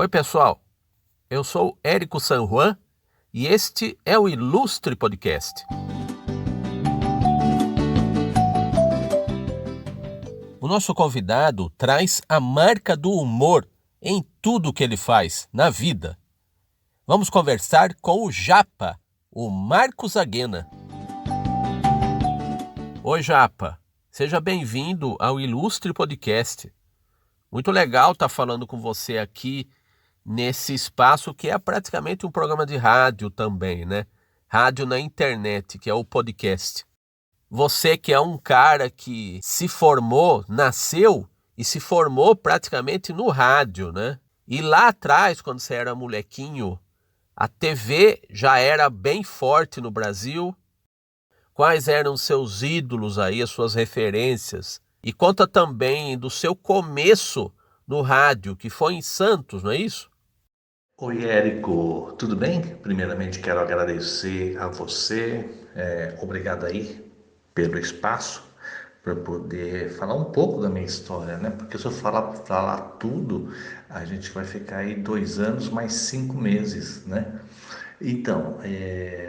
Oi, pessoal. Eu sou Érico San Juan e este é o Ilustre Podcast. O nosso convidado traz a marca do humor em tudo que ele faz na vida. Vamos conversar com o Japa, o Marcos Aguena. Oi, Japa. Seja bem-vindo ao Ilustre Podcast. Muito legal estar falando com você aqui nesse espaço que é praticamente um programa de rádio também, né? Rádio na internet, que é o podcast. Você que é um cara que se formou, nasceu e se formou praticamente no rádio, né? E lá atrás, quando você era molequinho, a TV já era bem forte no Brasil. Quais eram os seus ídolos aí, as suas referências? E conta também do seu começo no rádio, que foi em Santos, não é isso? Oi, Érico, tudo bem? Primeiramente quero agradecer a você, obrigado aí pelo espaço para poder falar um pouco da minha história, né? Porque se eu falar tudo, a gente vai ficar aí 2 anos mais 5 meses, né? Então,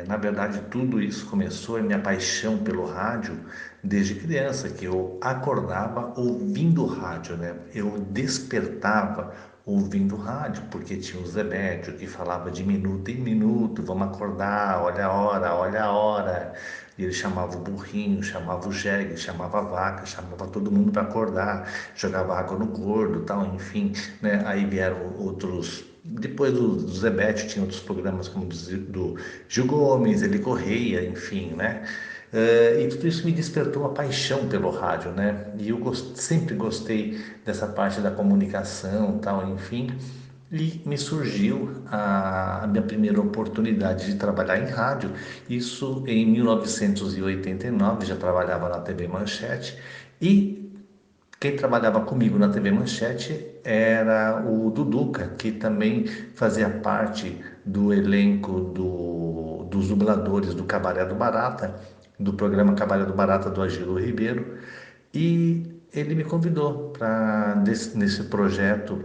na verdade, tudo isso começou, a minha paixão pelo rádio, desde criança, que eu acordava ouvindo rádio, né? Eu despertava ouvindo rádio, porque tinha o Zebédio que falava de minuto em minuto, vamos acordar, olha a hora, olha a hora. E ele chamava o burrinho, chamava o jegue, chamava a vaca, chamava todo mundo para acordar, jogava água no gordo, tal, enfim, né? Aí vieram outros. Depois do Zebete tinha outros programas como do Gil Gomes, Eli Correia, enfim, né? E tudo isso me despertou uma paixão pelo rádio, né? E eu sempre gostei dessa parte da comunicação, tal, enfim. E me surgiu a minha primeira oportunidade de trabalhar em rádio. Isso em 1989, já trabalhava na TV Manchete. E quem trabalhava comigo na TV Manchete era o Duduca, que também fazia parte do elenco dos dubladores do Cabaré do Barata, do programa Cabaré do Barata do Agilo Ribeiro. E ele me convidou para nesse projeto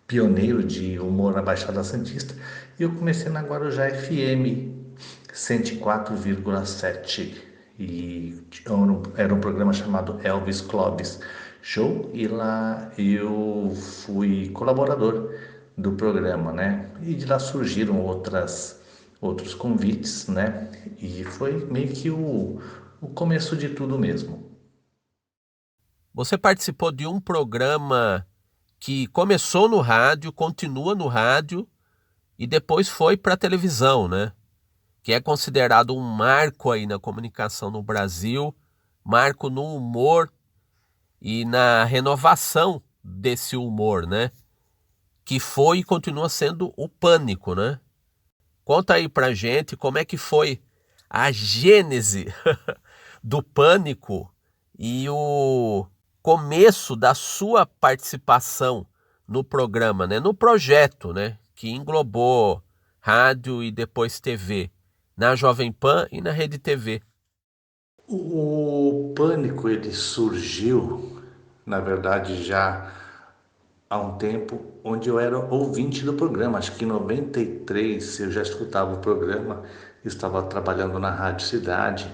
pioneiro de humor na Baixada Santista, e eu comecei na Guarujá FM 104,7 e era um programa chamado Elvis Clóvis Show, e lá eu fui colaborador do programa, né? E de lá surgiram outros convites, né? E foi meio que o começo de tudo mesmo. Você participou de um programa que começou no rádio, continua no rádio e depois foi para a televisão, né? Que é considerado um marco aí na comunicação no Brasil, marco no humor e na renovação desse humor, né? Que foi e continua sendo o Pânico, né? Conta aí pra gente como é que foi a gênese do Pânico e o começo da sua participação no programa, né? No projeto, né? Que englobou rádio e depois TV, na Jovem Pan e na Rede TV. O pânico ele surgiu, na verdade, já há um tempo, onde eu era ouvinte do programa. Acho que em 93 eu já escutava o programa, estava trabalhando na Rádio Cidade.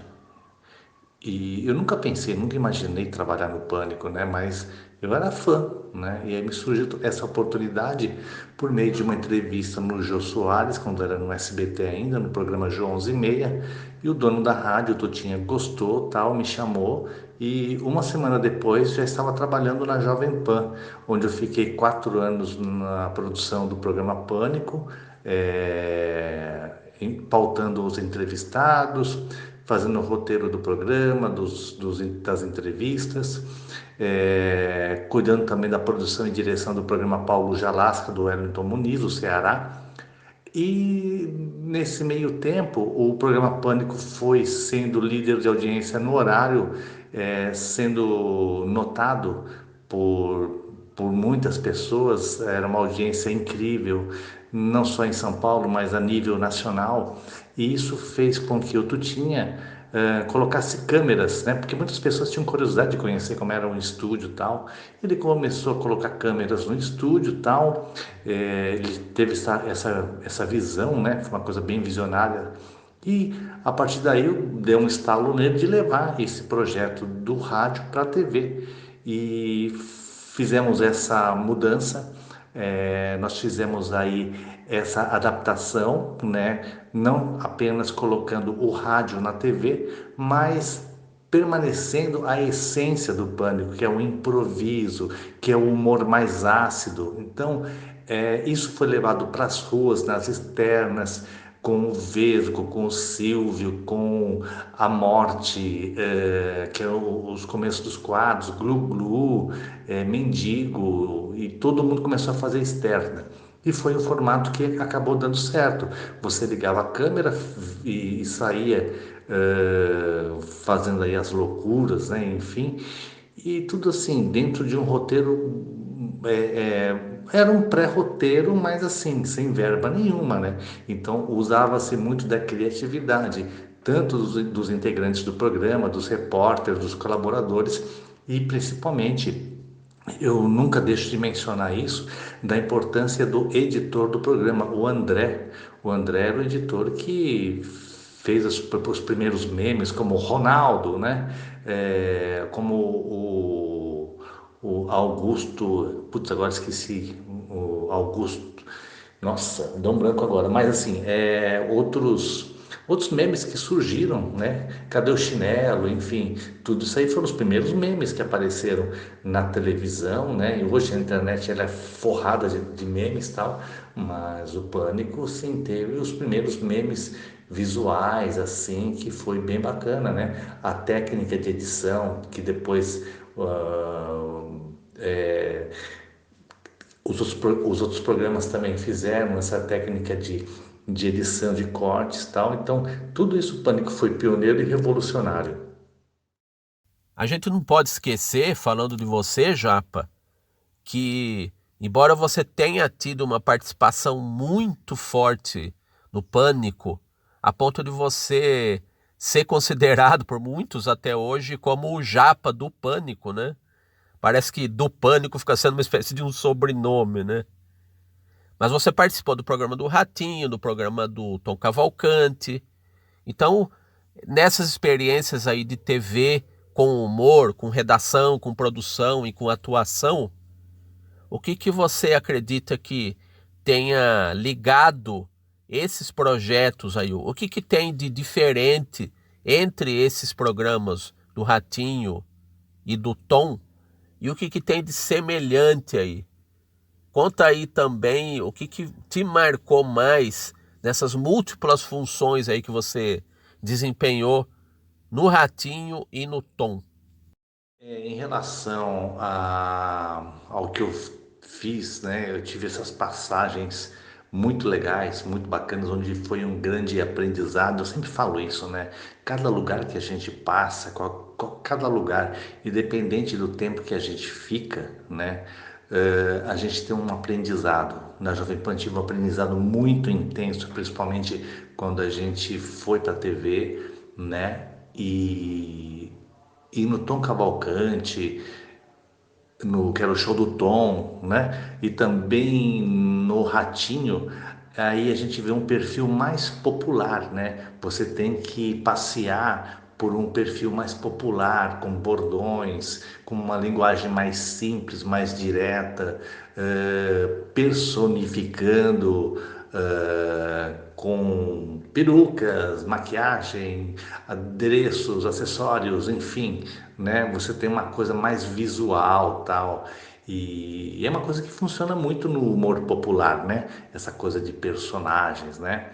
E eu nunca pensei, nunca imaginei trabalhar no Pânico, né? Mas eu era fã, né? E aí me surgiu essa oportunidade por meio de uma entrevista no Jô Soares, quando era no SBT ainda, no programa Jô 11h30. E o dono da rádio, o Totinha, gostou, tal, me chamou. E uma semana depois já estava trabalhando na Jovem Pan, onde eu fiquei 4 anos na produção do programa Pânico, pautando os entrevistados, fazendo o roteiro do programa, das entrevistas, cuidando também da produção e direção do programa Paulo Jalasca, do Wellington Muniz, do Ceará. E nesse meio tempo, o programa Pânico foi sendo líder de audiência no horário, sendo notado por muitas pessoas. Era uma audiência incrível, não só em São Paulo, mas a nível nacional. E isso fez com que o Tutinha colocasse câmeras, né? Porque muitas pessoas tinham curiosidade de conhecer como era um estúdio e tal. Ele começou a colocar câmeras no estúdio e tal. Ele teve essa visão, né? Foi uma coisa bem visionária. E a partir daí eu dei um estalo nele de levar esse projeto do rádio para a TV. E fizemos essa mudança. Nós fizemos aí essa adaptação, né? Não apenas colocando o rádio na TV, mas permanecendo a essência do Pânico, que é o improviso, que é o humor mais ácido. Então, isso foi levado para as ruas, nas externas, com o Vesgo, com o Silvio, com a Morte, que é os começos dos quadros, Glu Glu, Mendigo, e todo mundo começou a fazer externa. E foi o formato que acabou dando certo. Você ligava a câmera e saía fazendo aí as loucuras, né? Enfim, e tudo assim, dentro de um roteiro. Era um pré-roteiro, mas assim, sem verba nenhuma, né? Então usava-se muito da criatividade, tanto dos integrantes do programa, dos repórteres, dos colaboradores e principalmente eu nunca deixo de mencionar isso, da importância do editor do programa, o André. O André era o editor que fez os primeiros memes, como o Ronaldo, né? Como o Augusto, putz, agora esqueci, o Augusto, nossa, dá um branco agora, mas assim, outros memes que surgiram, né? Cadê o chinelo? Enfim, tudo isso aí foram os primeiros memes que apareceram na televisão, né? E hoje a internet ela é forrada de memes e tal, mas o Pânico, sim, teve os primeiros memes visuais, assim, que foi bem bacana, né? A técnica de edição, que depois é, os outros programas também fizeram essa técnica de edição de cortes e tal. Então, tudo isso o Pânico foi pioneiro e revolucionário. A gente não pode esquecer, falando de você, Japa, que, embora você tenha tido uma participação muito forte no Pânico, a ponto de você ser considerado por muitos até hoje como o Japa do Pânico, né? Parece que do Pânico fica sendo uma espécie de um sobrenome, né? Mas você participou do programa do Ratinho, do programa do Tom Cavalcante. Então, nessas experiências aí de TV com humor, com redação, com produção e com atuação, o que que você acredita que tenha ligado esses projetos aí? O que que tem de diferente entre esses programas do Ratinho e do Tom? E o que que tem de semelhante aí? Conta aí também o que que te marcou mais nessas múltiplas funções aí que você desempenhou no Ratinho e no Tom. Em relação ao que eu fiz, né, eu tive essas passagens muito legais, muito bacanas, onde foi um grande aprendizado. Eu sempre falo isso, né? Cada lugar que a gente passa, cada lugar, independente do tempo que a gente fica, né, a gente tem um aprendizado. Na Jovem Pan tive um aprendizado muito intenso, principalmente quando a gente foi para a TV, né? E no Tom Cavalcante, no que era o show do Tom, né? E também no Ratinho, aí a gente vê um perfil mais popular, né? Você tem que passear por um perfil mais popular, com bordões, com uma linguagem mais simples, mais direta, personificando, com perucas, maquiagem, adereços, acessórios, enfim, né? Você tem uma coisa mais visual, tal. E é uma coisa que funciona muito no humor popular, né? Essa coisa de personagens, né?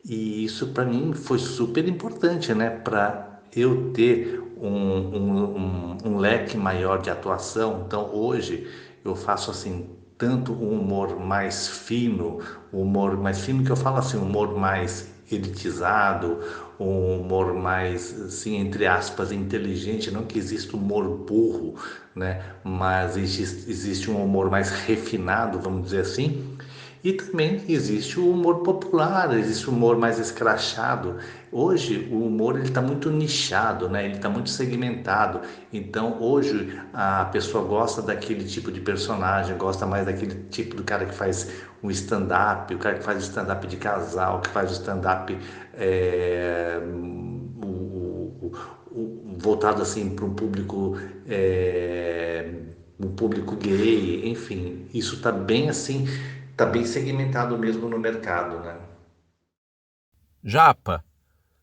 E isso para mim foi super importante, né? Para eu ter um leque maior de atuação. Então hoje eu faço assim tanto um humor mais fino, o humor mais fino que eu falo assim, um humor mais elitizado, um humor mais, assim, entre aspas, inteligente, não que exista humor burro, né? Mas existe um humor mais refinado, vamos dizer assim, E também existe o humor popular, existe o humor mais escrachado. Hoje o humor ele está muito nichado, né? Ele está muito segmentado. Então hoje a pessoa gosta daquele tipo de personagem, gosta mais daquele tipo do cara que faz o stand-up, o cara que faz o stand-up de casal, que faz o stand-up voltado assim para um público gay, enfim, isso está bem assim, está bem segmentado mesmo no mercado, né? Japa,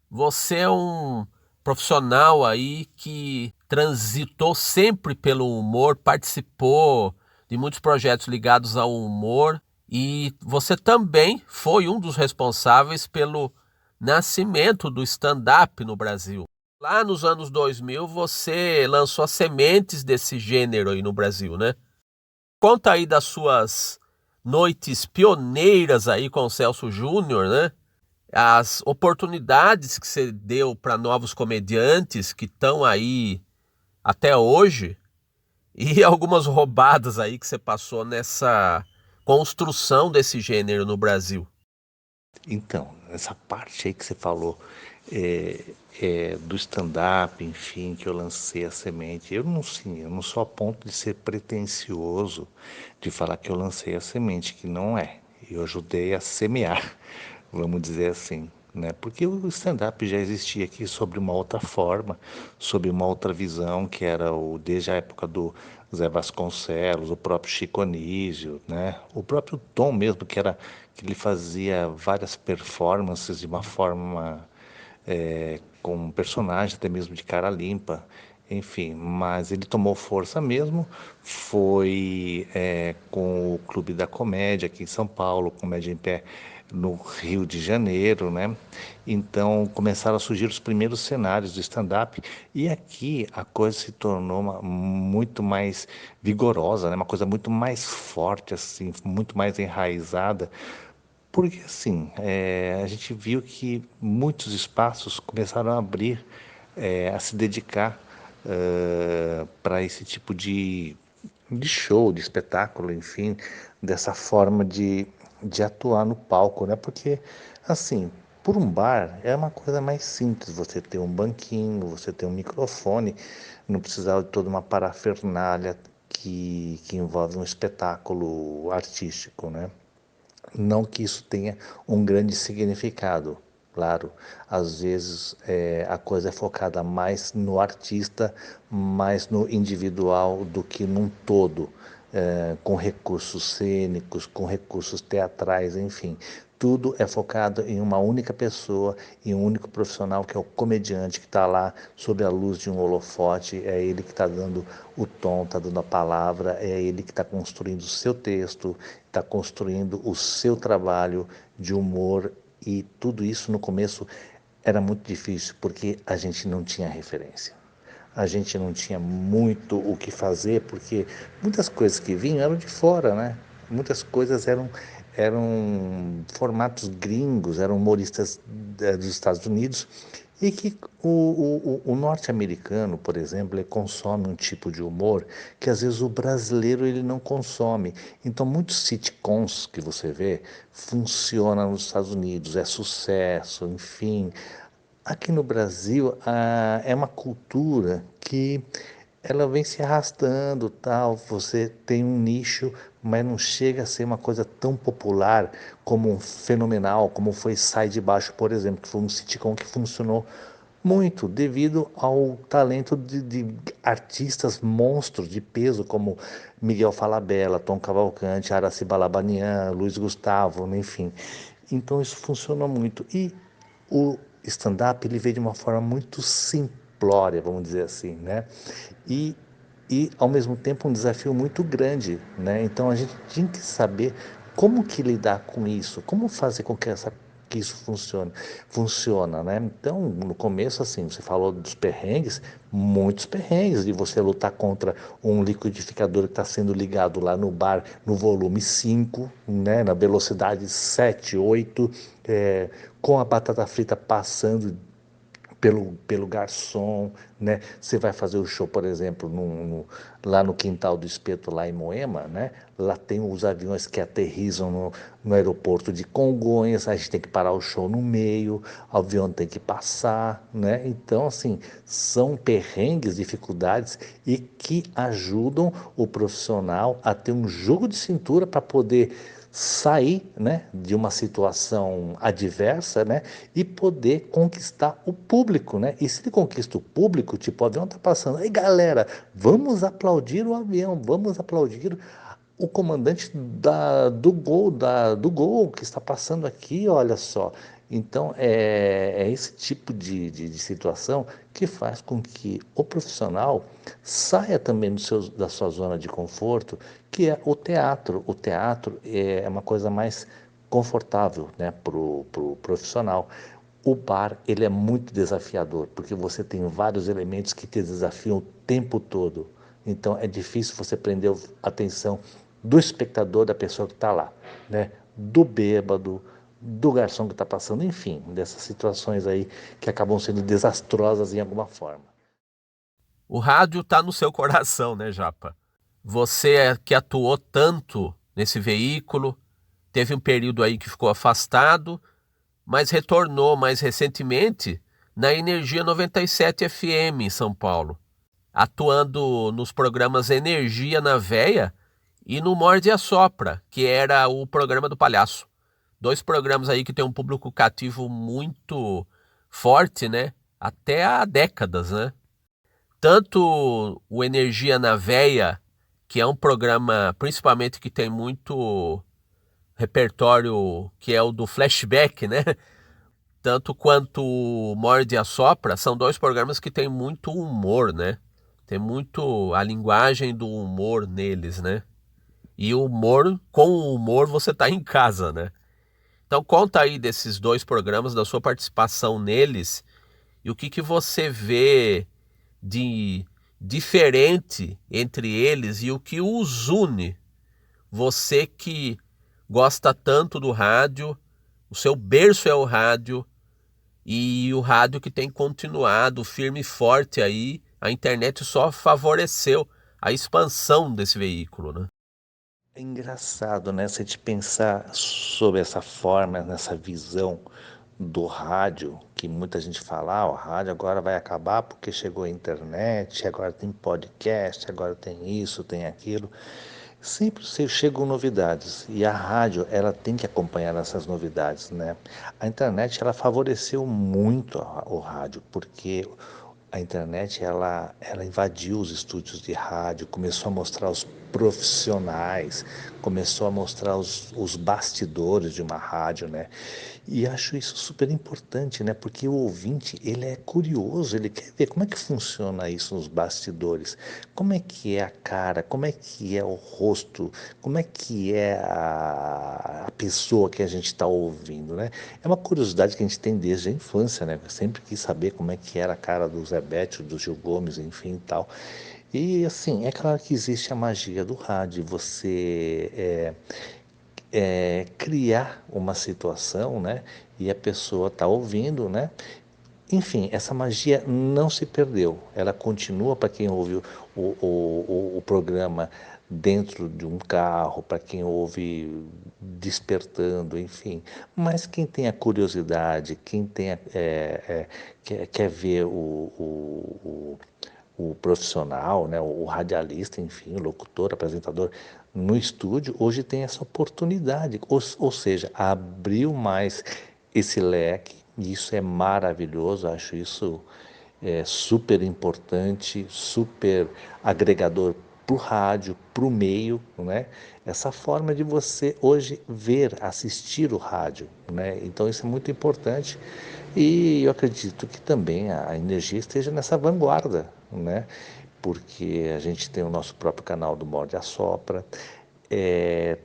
você é um profissional aí que transitou sempre pelo humor, participou de muitos projetos ligados ao humor e você também foi um dos responsáveis pelo nascimento do stand-up no Brasil. Lá nos anos 2000 você lançou as sementes desse gênero aí no Brasil, né? Conta aí das suas noites pioneiras aí com o Celso Júnior, né? As oportunidades que você deu para novos comediantes que estão aí até hoje e algumas roubadas aí que você passou nessa construção desse gênero no Brasil. Então, essa parte aí que você falou é, do stand-up, enfim, que eu lancei a semente, eu não sou a ponto de ser pretensioso de falar que eu lancei a semente, que não é. Eu ajudei a semear, vamos dizer assim, né? Porque o stand-up já existia aqui sobre uma outra forma, sobre uma outra visão, que era desde a época do Zé Vasconcelos, o próprio Chico Anísio, né? O próprio Tom mesmo, que ele fazia várias performances de uma forma com um personagem até mesmo de cara limpa, enfim, mas ele tomou força mesmo, foi com o Clube da Comédia aqui em São Paulo, Comédia em Pé no Rio de Janeiro, né? Então começaram a surgir os primeiros cenários do stand-up e aqui a coisa se tornou muito mais vigorosa, né? Uma coisa muito mais forte, assim, muito mais enraizada, porque assim, a gente viu que muitos espaços começaram a abrir, a se dedicar para esse tipo de show, de espetáculo, enfim, dessa forma de atuar no palco, né? Porque, assim, por um bar é uma coisa mais simples, você ter um banquinho, você ter um microfone, não precisar de toda uma parafernália que envolve um espetáculo artístico, né? Não que isso tenha um grande significado, claro. Às vezes a coisa é focada mais no artista, mais no individual do que num todo, com recursos cênicos, com recursos teatrais, enfim. Tudo é focado em uma única pessoa, em um único profissional, que é o comediante que está lá sob a luz de um holofote. É ele que está dando o tom, está dando a palavra, é ele que está construindo o seu texto, está construindo o seu trabalho de humor. E tudo isso no começo era muito difícil porque a gente não tinha referência. A gente não tinha muito o que fazer, porque muitas coisas que vinham eram de fora, né? Muitas coisas eram formatos gringos, eram humoristas dos Estados Unidos, e que o norte-americano, por exemplo, ele consome um tipo de humor que às vezes o brasileiro ele não consome. Então, muitos sitcoms que você vê funcionam nos Estados Unidos, é sucesso, enfim. Aqui no Brasil, é uma cultura que ela vem se arrastando, tal. Você tem um nicho, mas não chega a ser uma coisa tão popular como um fenomenal, como foi Sai de Baixo, por exemplo, que foi um sitcom que funcionou muito devido ao talento de artistas monstros de peso como Miguel Falabella, Tom Cavalcante, Araci Balabanian, Luiz Gustavo, enfim. Então isso funcionou muito. E o stand-up ele veio de uma forma muito simplória, vamos dizer assim, né? E, e ao mesmo tempo um desafio muito grande, né? Então a gente tinha que saber como que lidar com isso, como fazer com que isso funciona, né? Então, no começo, assim, você falou dos perrengues, muitos perrengues, de você lutar contra um liquidificador que está sendo ligado lá no bar no volume 5, né? Na velocidade 7, 8, com a batata frita passando pelo garçom, né? Você vai fazer o show, por exemplo, lá no Quintal do Espeto, lá em Moema, né? Lá tem os aviões que aterrissam no aeroporto de Congonhas, a gente tem que parar o show no meio, o avião tem que passar, né? Então, assim, são perrengues, dificuldades e que ajudam o profissional a ter um jogo de cintura para poder sair, né, de uma situação adversa, né, e poder conquistar o público, né? E se ele conquista o público, tipo, o avião está passando, aí galera, vamos aplaudir o avião, vamos aplaudir o comandante do gol que está passando aqui, olha só. Então, é esse tipo de situação que faz com que o profissional saia também da sua zona de conforto, que é o teatro. O teatro é uma coisa mais confortável, né, para o profissional. O bar, ele é muito desafiador, porque você tem vários elementos que te desafiam o tempo todo. Então, é difícil você prender a atenção do espectador, da pessoa que está lá, né? Do bêbado, do garçom que está passando, enfim, dessas situações aí que acabam sendo desastrosas em alguma forma. O rádio está no seu coração, né, Japa? Você que atuou tanto nesse veículo, teve um período aí que ficou afastado, mas retornou mais recentemente na Energia 97 FM em São Paulo, atuando nos programas Energia na Veia e no Morde e Assopra, que era o programa do Palhaço. Dois programas aí que tem um público cativo muito forte, né? Até há décadas, né? Tanto o Energia na Veia, que é um programa principalmente que tem muito repertório, que é o do flashback, né? Tanto quanto o Morde e Assopra, são dois programas que tem muito humor, né? Tem muito a linguagem do humor neles, né? E o humor, com o humor você tá em casa, né? Então conta aí desses dois programas, da sua participação neles e o que você vê de diferente entre eles e o que os une. Você que gosta tanto do rádio, o seu berço é o rádio e o rádio que tem continuado firme e forte aí, a internet só favoreceu a expansão desse veículo, né? É engraçado, né? Se a gente pensar sobre essa forma, nessa visão do rádio, que muita gente fala, o rádio agora vai acabar porque chegou a internet, agora tem podcast, agora tem isso, tem aquilo. Sempre chegam novidades e a rádio ela tem que acompanhar essas novidades, né? A internet ela favoreceu muito o rádio porque a internet ela invadiu os estúdios de rádio, começou a mostrar os profissionais, começou a mostrar os bastidores de uma rádio, né? E acho isso super importante, né? Porque o ouvinte, ele é curioso, ele quer ver como é que funciona isso nos bastidores, como é que é a cara, como é que é o rosto, como é que é a pessoa que a gente está ouvindo, né? É uma curiosidade que a gente tem desde a infância, né? Eu sempre quis saber como é que era a cara do Zé Béttio, do Gil Gomes, enfim e tal. E assim, é claro que existe a magia do rádio, você criar uma situação, né? E a pessoa está ouvindo, né? Enfim, essa magia não se perdeu. Ela continua para quem ouve o programa dentro de um carro, para quem ouve despertando, enfim. Mas quem tem a curiosidade, quem tem quer ver o profissional, né, o radialista, enfim, o locutor, apresentador no estúdio, hoje tem essa oportunidade, ou seja, abriu mais esse leque, e isso é maravilhoso, acho isso super importante, super agregador para o rádio, para o meio, né? Essa forma de você hoje ver, assistir o rádio, né? Então isso é muito importante e eu acredito que também a energia esteja nessa vanguarda, né? Porque a gente tem o nosso próprio canal do Morde a Sopra,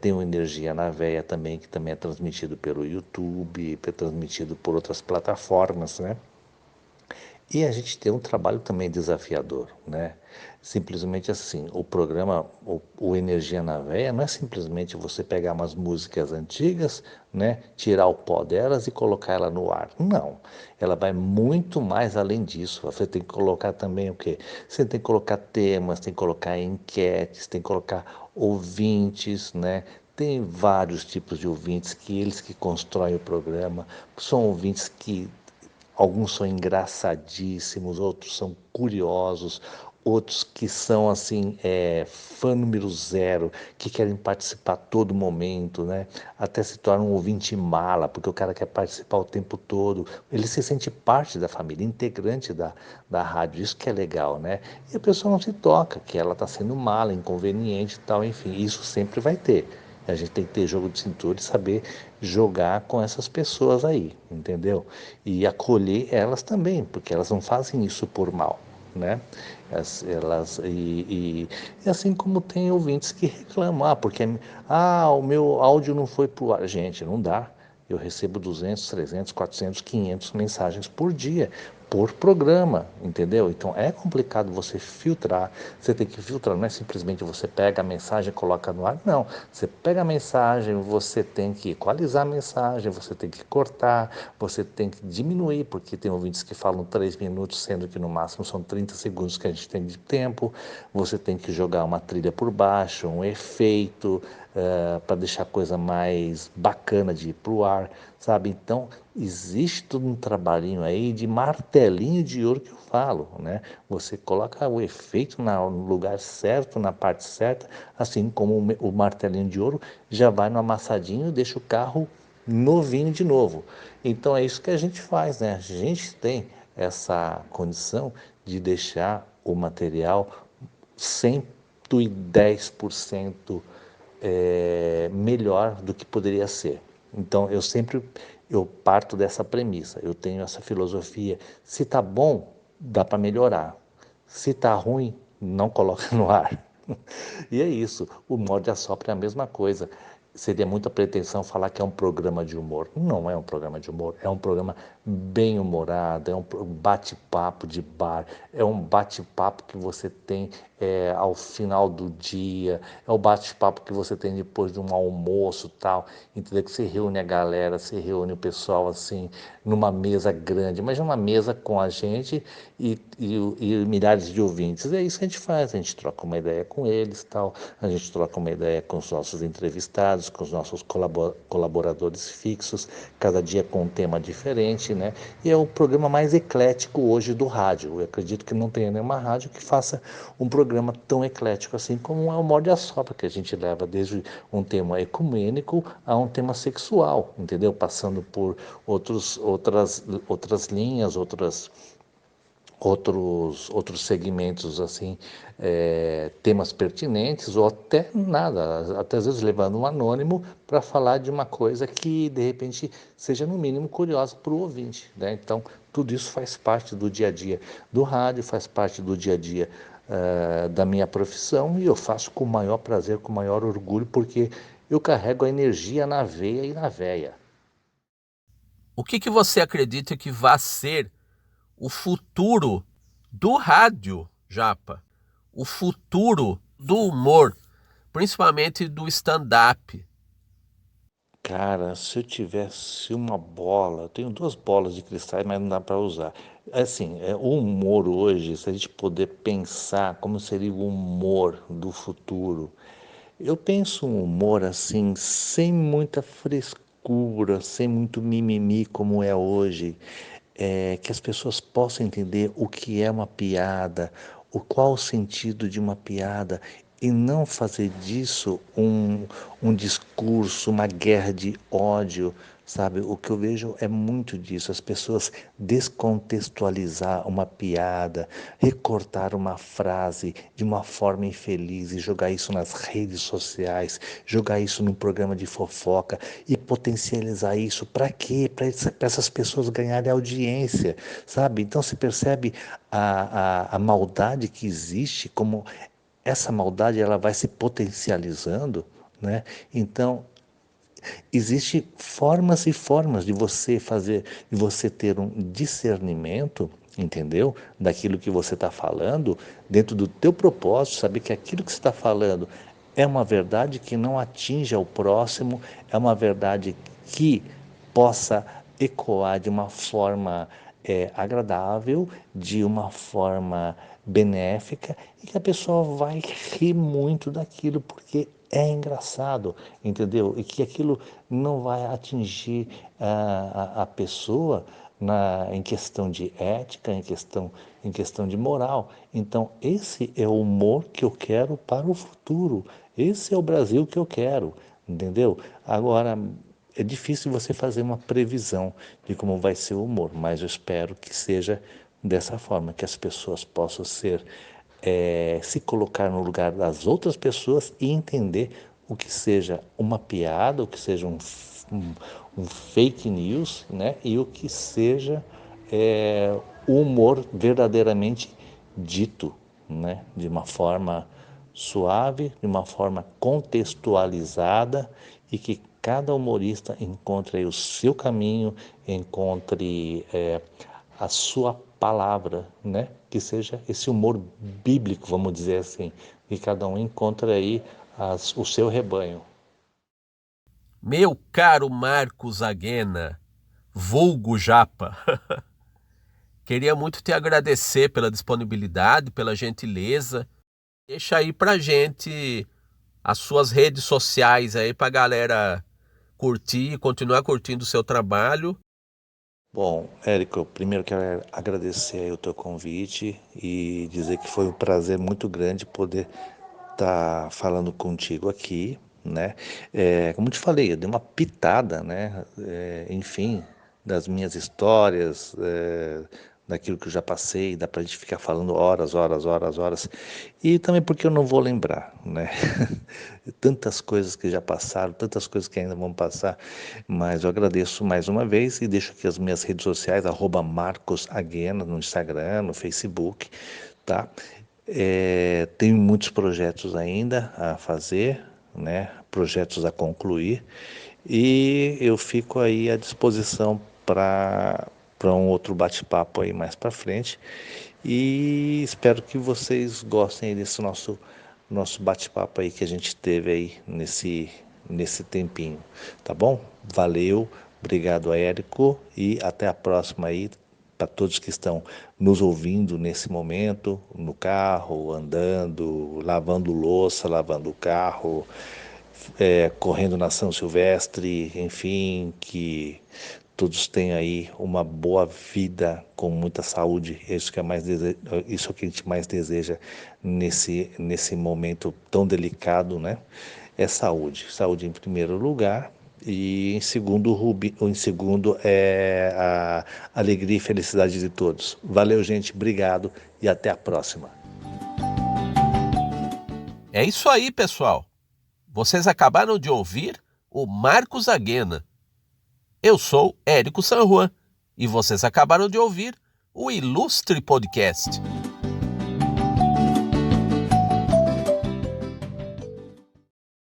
tem o Energia na Veia também, que também é transmitido pelo YouTube, é transmitido por outras plataformas, né? E a gente tem um trabalho também desafiador, né? Simplesmente assim, o programa, o Energia na Veia, não é simplesmente você pegar umas músicas antigas, né, tirar o pó delas e colocar ela no ar. Não, ela vai muito mais além disso. Você tem que colocar também o quê? Você tem que colocar temas, tem que colocar enquetes, tem que colocar ouvintes, né? Tem vários tipos de ouvintes que eles que constroem o programa, são ouvintes que alguns são engraçadíssimos, outros são curiosos, outros que são assim, fã número zero, que querem participar a todo momento, né? Até se torna um ouvinte mala, porque o cara quer participar o tempo todo. Ele se sente parte da família, integrante da rádio, isso que é legal, né? E a pessoa não se toca, que ela está sendo mala, inconveniente e tal, enfim, isso sempre vai ter. A gente tem que ter jogo de cintura e saber jogar com essas pessoas aí, entendeu? E acolher elas também, porque elas não fazem isso por mal, né? E assim como tem ouvintes que reclamam, porque o meu áudio não foi pro ar. Gente, não dá. Eu recebo 200, 300, 400, 500 mensagens por dia, por programa, entendeu? Então é complicado você filtrar. Você tem que filtrar, não é simplesmente você pega a mensagem e coloca no ar. Não, você pega a mensagem, você tem que equalizar a mensagem, você tem que cortar, você tem que diminuir, porque tem ouvintes que falam 3 minutos, sendo que no máximo são 30 segundos que a gente tem de tempo. Você tem que jogar uma trilha por baixo, um efeito, para deixar a coisa mais bacana de ir para o ar, sabe? Então, existe todo um trabalhinho aí de martelinho de ouro que eu falo, né? Você coloca o efeito no lugar certo, na parte certa, assim como o martelinho de ouro já vai no amassadinho e deixa o carro novinho de novo. Então é isso que a gente faz, né? A gente tem essa condição de deixar o material 110% melhor do que poderia ser. Então eu parto dessa premissa, eu tenho essa filosofia. Se tá bom, dá para melhorar. Se tá ruim, não coloca no ar. E é isso. O Morde a Sopra é a mesma coisa. Seria muita pretensão falar que é um programa de humor. Não é um programa de humor, é um programa bem humorado, é um bate-papo de bar, é um bate-papo que você tem ao final do dia, é o bate-papo que você tem depois de um almoço tal, entendeu? Que você reúne a galera, você reúne o pessoal assim, numa mesa grande, mas uma mesa com a gente e milhares de ouvintes. É isso que a gente faz, a gente troca uma ideia com eles tal, a gente troca uma ideia com os nossos entrevistados, com os nossos colaboradores fixos, cada dia com um tema diferente, né? E é o programa mais eclético hoje do rádio. Eu acredito que não tenha nenhuma rádio que faça um programa tão eclético assim como é o Morde a Sopra, que a gente leva desde um tema ecumênico a um tema sexual, entendeu? Passando por outras linhas, outros segmentos assim, temas pertinentes ou até nada, até às vezes levando um anônimo para falar de uma coisa que de repente seja no mínimo curiosa para o ouvinte, né? Então tudo isso faz parte do dia a dia do rádio, faz parte do dia a dia da minha profissão e eu faço com o maior prazer, com o maior orgulho, porque eu carrego a energia na veia e na veia. O que você acredita que vai ser o futuro do rádio, Japa? O futuro do humor, principalmente do stand-up? Cara, se eu tivesse uma bola, eu tenho 2 bolas de cristais, mas não dá para usar. Assim, o humor hoje, se a gente puder pensar como seria o humor do futuro, eu penso um humor assim, sem muita frescura, sem muito mimimi como é hoje, que as pessoas possam entender o que é uma piada, qual o sentido de uma piada e não fazer disso um discurso, uma guerra de ódio, sabe? O que eu vejo é muito disso, as pessoas descontextualizar uma piada, recortar uma frase de uma forma infeliz e jogar isso nas redes sociais, jogar isso num programa de fofoca e potencializar isso para quê? Para essas pessoas ganharem audiência, sabe? Então se percebe a maldade que existe, como essa maldade ela vai se potencializando, né? Então existe formas e formas de você fazer, de você ter um discernimento entendeu? Daquilo que você está falando, dentro do teu propósito, saber que aquilo que você está falando é uma verdade que não atinja o próximo, é uma verdade que possa ecoar de uma forma agradável, de uma forma benéfica, e que a pessoa vai rir muito daquilo, porque é engraçado, entendeu? E que aquilo não vai atingir a pessoa em questão de ética, em questão de moral. Então, esse é o humor que eu quero para o futuro. Esse é o Brasil que eu quero, entendeu? Agora, é difícil você fazer uma previsão de como vai ser o humor, mas eu espero que seja dessa forma, que as pessoas possam se colocar no lugar das outras pessoas e entender o que seja uma piada, o que seja um, um fake news, né? E o que seja o humor verdadeiramente dito, né? De uma forma suave, de uma forma contextualizada e que cada humorista encontre aí o seu caminho, encontre a sua palavra, né? Que seja esse humor bíblico, vamos dizer assim, que cada um encontre aí o seu rebanho. Meu caro Marcos Aguena, vulgo Japa, queria muito te agradecer pela disponibilidade, pela gentileza. Deixa aí pra gente as suas redes sociais aí pra galera curtir, continuar curtindo o seu trabalho. Bom, Érico, eu primeiro quero agradecer aí o teu convite e dizer que foi um prazer muito grande poder estar falando contigo aqui, né? Como te falei, eu dei uma pitada, né? Enfim, das minhas histórias, daquilo que eu já passei, dá pra gente ficar falando horas, horas, horas, horas. E também porque eu não vou lembrar, né? Tantas coisas que já passaram, tantas coisas que ainda vão passar, mas eu agradeço mais uma vez e deixo aqui as minhas redes sociais, @MarcosAguena no Instagram, no Facebook, tá? Tenho muitos projetos ainda a fazer, né? Projetos a concluir, e eu fico aí à disposição para um outro bate-papo aí mais para frente, e espero que vocês gostem aí desse nosso bate-papo aí que a gente teve aí nesse tempinho, tá bom? Valeu, obrigado, Érico, e até a próxima aí para todos que estão nos ouvindo nesse momento, no carro, andando, lavando louça, lavando o carro, correndo na São Silvestre, enfim, que todos tenham aí uma boa vida com muita saúde. Isso que é isso é o que a gente mais deseja nesse momento tão delicado, né? É saúde. Saúde em primeiro lugar. E em segundo é a alegria e felicidade de todos. Valeu, gente. Obrigado e até a próxima. É isso aí, pessoal. Vocês acabaram de ouvir o Marcos Aguena. Eu sou Érico San Juan e vocês acabaram de ouvir o Ilustre Podcast.